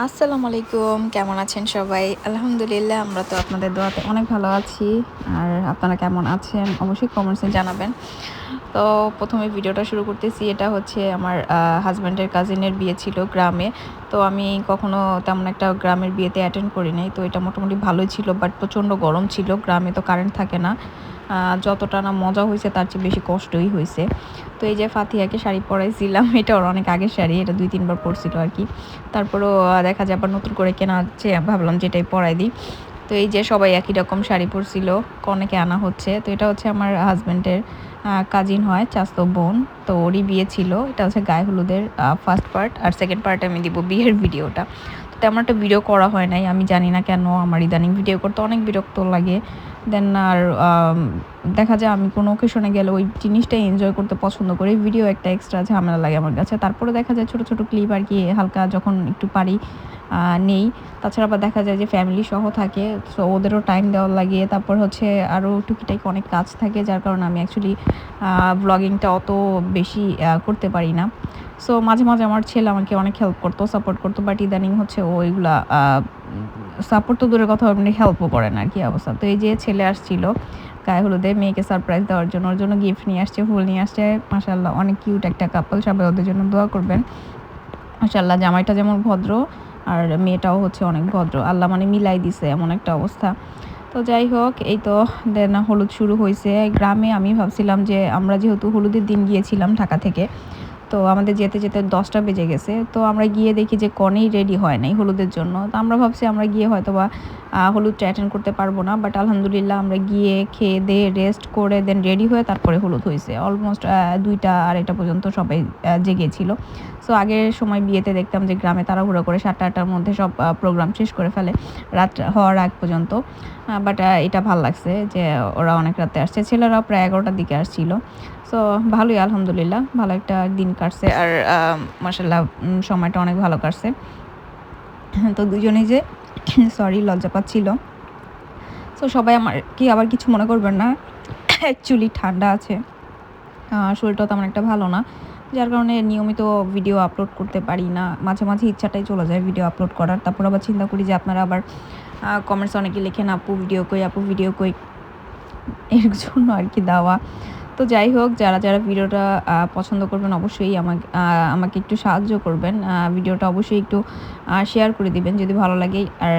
আসসালামু আলাইকুম, কেমন আছেন সবাই? আলহামদুলিল্লাহ আমরা তো আপনাদের দোয়াতে অনেক ভালো আছি। আর আপনারা কেমন আছেন? অবশ্যই কমেন্টসে জানাবেন। তো ১ম এ ভিডিওটা শুরু করতেছি। এটা হচ্ছে আমার হাসব্যান্ডের কাজিনের বিয়ে ছিল গ্রামে। তো আমি কখনো তেমন একটা গ্রামের বিয়েতে অ্যাটেন্ড করি নাই। তো এটা মোটামুটি ভালোই ছিল, বাট প্রচণ্ড গরম ছিল। গ্রামে তো কারেন্ট থাকে না। যতটা না মজা হইছে তার চেয়ে বেশি কষ্টই হইছে। তো এই যে ফাতিহাকে শাড়ি পরাইছিলাম। এটা ওর অনেক আগের শাড়ি। এটা ২-৩ বার পরছিল আরকি। তারপরও দেখা যায় আবার নতুন করে কেনা হচ্ছে, ভাবলাম যে এটাই পরাই দিই। তো এই যে সবাই একই রকম শাড়ি পরছিল, কনেকে আনা হচ্ছে। তো এটা হচ্ছে আমার হাসব্যান্ডের কাজিন হয়, চাচাতো বোন। তো ওরই বিয়ে ছিল। এটা হচ্ছে গায়ে হলুদের ফার্স্ট পার্ট, আর সেকেন্ড পার্টে আমি দিব বিয়ের ভিডিওটা। তো তেমন একটা ভিডিও করা হয় নাই, আমি জানি না কেন আমার ইদানিং ভিডিও করতে অনেক বিরক্ত লাগে। দেন আর দেখা যায় আমি কোনো অকেশনে গেলে ওই জিনিসটাই এনজয় করতে পছন্দ করি। ভিডিও একটা এক্সট্রা ঝামেলা লাগে আমার কাছে। তারপরে দেখা যায় ছোট, ছোট ক্লিপ আরকি হালকা যখন একটু পারি নেই। তাছাড়া আবার দেখা যায় যে ফ্যামিলি সহ থাকে। সো ওদেরও টাইম দেওয়া লাগে। তারপর হচ্ছে আরও টুকিটাকি অনেক কাজ থাকে, যার কারণে আমি অ্যাকচুয়ালি ভ্লগিংটা অত বেশি করতে পারি না। সো মাঝে, মাঝে আমার ছেলে আমাকে অনেক হেল্প করতো, সাপোর্ট করতো। বাট ইদানিং হচ্ছে ও এগুলা সাপোর্ট তো দূরের কথা, এমনি হেল্পও করে না আরকি অবস্থা। তো এই যে ছেলে আসছিল গায়ে হলুদে মেয়েকে সারপ্রাইজ দেওয়ার জন্য। ওর জন্য গিফট নিয়ে আসছে, ফুল নিয়ে আসছে। মাশাআল্লাহ অনেক কিউট একটা কাপল। সবাই ওদের জন্য দোয়া করবেন। মাশাআল্লাহ জামাইটা যেমন ভদ্র আর মেয়েটাও হচ্ছে অনেক ভদ্র। আল্লাহ মানে মিলাই দিছে এমন একটা অবস্থা। তো যাই হোক, এই তো দেন হলুদ শুরু হইছে। গ্রামে আমি ভাবছিলাম যে আমরা যেহেতু হলুদের দিন গিয়েছিলাম ঢাকা থেকে, তো আমাদের যেতে, যেতে ১০টা বেজে গেছে। তো আমরা গিয়ে দেখি যে কনেই রেডি হয় নাই হলুদের জন্য। তো আমরা ভাবছি আমরা গিয়ে হয়তোবা হলুদটা অ্যাটেন্ড করতে পারবো না। বাট আলহামদুলিল্লাহ আমরা গিয়ে খেয়ে-দেয়ে রেস্ট করে দেন রেডি হয়ে তারপরে হলুদ হইছে। অলমোস্ট ২টা ২:৩০ পর্যন্ত সবাই জেগে ছিল। সো আগের সময় বিয়েতে দেখতাম যে গ্রামে তাড়াহুড়ো করে ৭টা-৮টার মধ্যে সব প্রোগ্রাম শেষ করে ফেলে রাত হওয়ার আগ পর্যন্ত। বাট এটা ভাল লাগছে যে ওরা অনেক রাতে আসছে। ছেলেরাও প্রায় ১১টার দিকে আসছিল। সো ভালোই আলহামদুলিল্লাহ, ভালো একটা দিন কাটছে। আর মাশাআল্লাহ সময়টা অনেক ভালো কাটছে। তো দুজনেই যে সরি লজ্জা পাচ্ছিল। সো সবাই আমার কি আবার কিছু মনে করবেন না। অ্যাকচুয়ালি ঠান্ডা আছে। শরীরটাও তেমন একটা ভালো না। যার কারণে নিয়মিত ভিডিও আপলোড করতে পারি না। মাঝে, মাঝে ইচ্ছাটাই চলে যায় ভিডিও আপলোড করার। তারপর আবার চিন্তা করি যে আপনারা আবার কমেন্টসে অনেকে লেখেন আপু ভিডিও কই, আপু ভিডিও কই। এর জন্য আরকি দেওয়া। তো যাই হোক, যারা, যারা ভিডিওটা পছন্দ করবেন অবশ্যই আমাকে একটু সাহায্য করবেন। ভিডিওটা অবশ্যই একটু শেয়ার করে দিবেন যদি ভালো লাগে। আর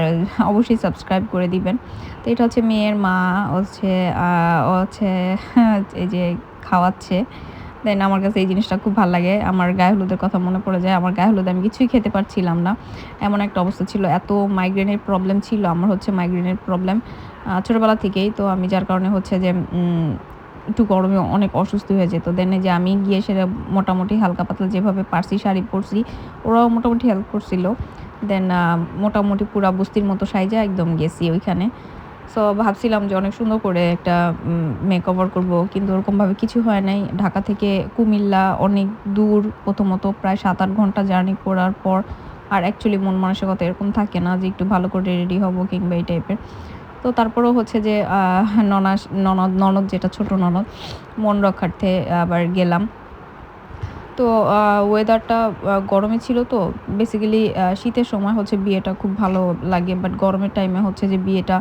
অবশ্যই সাবস্ক্রাইব করে দিবেন। তো এটা হচ্ছে মেয়ের মা হচ্ছে ও হচ্ছে এই যে খাওয়াচ্ছে। দেন আমার কাছে এই জিনিসটা খুব ভাল লাগে। আমার গায়ে হলুদের কথা মনে পড়ে যায়। আমার গায়ে হলুদে আমি কিছুই খেতে পারছিলাম না। এমন একটা অবস্থা ছিল। এত মাইগ্রেনের প্রবলেম ছিল। আমার হচ্ছে মাইগ্রেনের প্রবলেম ছোটবেলা থেকেই। তো আমি যার কারণে হচ্ছে যে একটু গরমে অনেক অসুস্থ হয়ে যেত। দেন এই যে আমি গিয়ে সেটা মোটামুটি হালকা পাতলা যেভাবে পারছি শাড়ি পরছি, ওরাও মোটামুটি হেল্প করছিল। দেন মোটামুটি পুরা বস্তির মতো সাইজা একদম গেছি ওইখানে। সো ভাবছিলাম যে অনেক সুন্দর করে একটা মেকওভার করব, কিন্তু ওরকমভাবে কিছু হয় নাই। ঢাকা থেকে কুমিল্লা অনেক দূর, প্রথমত প্রায় ৭-৮ ঘন্টা জার্নি করার পর আর অ্যাকচুয়ালি মন মানসিকতা এরকম থাকে না যে একটু ভালো করে রেডি হব কিংবা এই টাইপের। তো তারপরেও হচ্ছে যে ননদ যেটা ছোট ননদ, মন রক্ষার্থে আবার গেলাম। তো ওয়েদারটা গরমে ছিল তো বেসিক্যালি শীতের সময় হচ্ছে বিয়েটা খুব ভালো লাগে। বাট গরমের টাইমে হচ্ছে যে বিয়েটা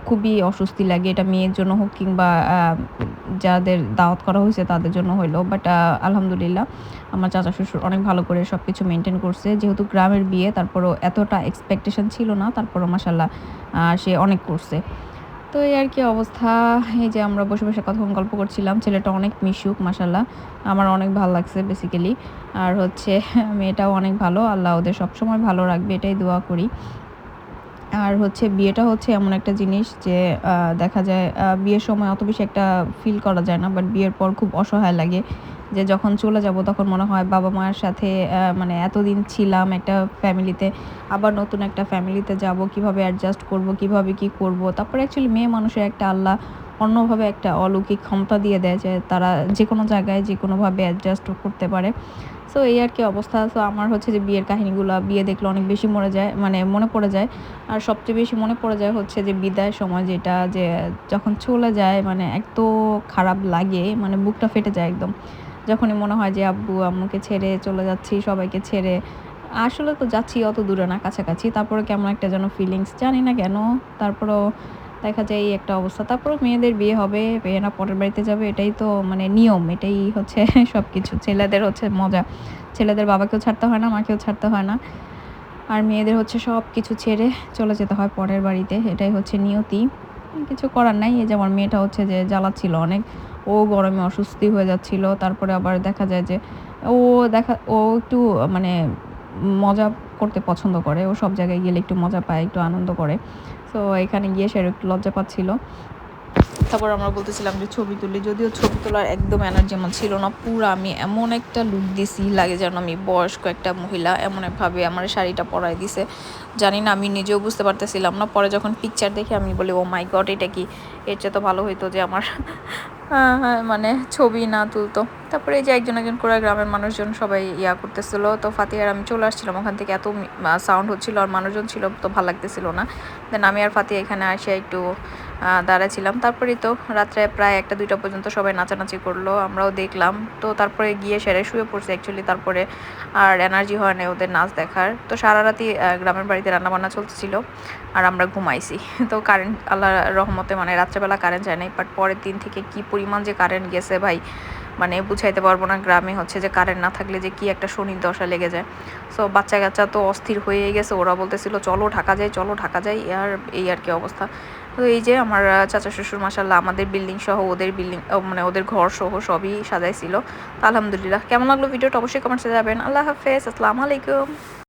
খুবই অস্বস্তি লাগে। এটা মেয়ের জন্য হোক কিংবা যাদের দাওয়াত করা হইছে তাদের জন্য হইলো। বাট আলহামদুলিল্লাহ আমার চাচা শ্বশুর অনেক ভালো করে সবকিছু মেইনটেইন করছে। যেহেতু গ্রামের বিয়ে তারপরও এতটা এক্সপেকটেশন ছিল না। তারপরও মাশাআল্লাহ সে অনেক করছে। তো এই আর কি অবস্থা। এই যে আমরা বসে, বসে কতক্ষণ গল্প করছিলাম। ছেলেটা অনেক মিশুক মাশাআল্লাহ। আমার অনেক ভাল লাগছে বেসিক্যালি। আর হচ্ছে মেয়েটাও অনেক ভালো। আল্লাহ ওদের সবসময় ভালো রাখবে এটাই দোয়া করি। আর হচ্ছে বিয়েটা হচ্ছে এমন একটা জিনিস যে দেখা যায় বিয়ের সময় অত বেশি একটা ফিল করা যায় না। বাট বিয়ের পর খুব অসহায় লাগে। যে যখন চলে যাব তখন মনে হয় বাবা-মায়ের সাথে মানে এতদিন ছিলাম একটা ফ্যামিলিতে, আবার নতুন একটা ফ্যামিলিতে যাব, কিভাবে অ্যাডজাস্ট করব, কিভাবে কি করব। তারপরে অ্যাকচুয়ালি মেয়ে মানুষের একটা আল্লাহ অন্যভাবে একটা অলৌকিক ক্ষমতা দিয়ে দেয় যে তারা যেকোনো জায়গায় যেকোনোভাবে অ্যাডজাস্টও করতে পারে। সো এই আর কি অবস্থা। সো আমার হচ্ছে যে বিয়ের কাহিনীগুলা বিয়ে দেখলে অনেক বেশি মনে পড়ে যায়। আর সবচেয়ে বেশি মনে পড়ে যায় হচ্ছে যে বিদায়ের সময়, যেটা যে যখন চলে যায় মানে এত খারাপ লাগে, মানে বুকটা ফেটে যায় একদম। যখনই মনে হয় যে আব্বু আম্মুকে ছেড়ে চলে যাচ্ছি, সবাইকে ছেড়ে। আসলে তো যাচ্ছি অত দূরে না, কাছাকাছি, তারপরে কেমন একটা যেন ফিলিংস, জানি না কেন। তারপরেও দেখা যায় এই একটা অবস্থা। তারপরে মেয়েদের বিয়ে হবে, মেয়েরা পরের বাড়িতে যাবে, এটাই তো মানে নিয়ম, এটাই হচ্ছে সব কিছু। ছেলেদের হচ্ছে মজা, ছেলেদের বাবাকেও ছাড়তে হয় না, মাকেও ছাড়তে হয় না, আর মেয়েদের হচ্ছে সব কিছু ছেড়ে চলে যেতে হয় পরের বাড়িতে, এটাই হচ্ছে নিয়তি। কিছু করার নাই। এই যে আমার মেয়েটা হচ্ছে যে জ্বালাচ্ছিল অনেক, ও গরমে অসুস্থি হয়ে যাচ্ছিল। তারপরে আবার দেখা যায় যে ও ও একটু মানে মজা করতে পছন্দ করে, ও সব জায়গায় গেলে একটু মজা পায়, একটু আনন্দ করে। সো এখানে গিয়ে সে একটু লজ্জা পাচ্ছিল। তারপর আমরা বলতেছিলাম যে ছবি তুলি, যদিও ছবি তোলার একদম এনার্জি আমার ছিল না। পুরো আমি এমন একটা লুক দিছি, লাগে যেন আমি বয়স্ক একটা মহিলা, এমন একভাবে আমার শাড়িটা পরাই দিছে, জানি না, আমি নিজেও বুঝতে পারতেছিলাম না। পরে যখন পিকচার দেখে আমি বলি, ও মাই গড, এটা কি? এর চেয়ে তো ভালো হইতো যে আমার মানে ছবি না তুলতো। তারপরে এই যে একজন একজন করে গ্রামের মানুষজন সবাই ইয়া করতেছিল। তো ফাতিহার আমি চলে আসছিলাম ওখান থেকে, এত সাউন্ড হচ্ছিল আর মানুষজন ছিল, তো ভালো লাগতেছিল না। দেন আমি আর ফাতিহা এখানে আসে একটু দাঁড়াছিলাম। তারপরেই তো রাত্রে প্রায় 1-2টা পর্যন্ত সবাই নাচানাচি করলো, আমরাও দেখলাম। তো তারপরে গিয়ে সেরে শুয়ে পড়ছে অ্যাকচুয়ালি। তারপরে আর এনার্জি হয় না ওদের নাচ দেখার। তো সারা রাতি গ্রামের বাড়িতে রান্নাবান্না চলতেছিল আর আমরা ঘুমাইছি। তো কারেন্ট আল্লাহ রহমতে মানে রাত্রেবেলা কারেন্ট যায় নাই, বাট পরের দিন থেকে কি পরিমাণ যে কারেন্ট গেছে ভাই, মানে বুঝাইতে পারবো না। গ্রামে হচ্ছে যে কারেন্ট না থাকলে যে কি একটা শনির দশা লেগে যায়। সো বাচ্চা কাচ্চা তো অস্থির হয়ে গেছে, ওরা বলতেছিল চলো ঢাকা যাই, চলো ঢাকা যাই, আর এই আর কি অবস্থা। তো এই যে আমার চাচা শ্বশুর মাসাল্লাহ আমাদের বিল্ডিং সহ ওদের বিল্ডিং, মানে ওদের ঘর সহ সবই সাজাইছিল। তো আলহামদুলিল্লাহ। কেমন লাগলো ভিডিওটা অবশ্যই কমেন্টসে যাবেন। আল্লাহ হাফেজ, আসসালামু আলাইকুম।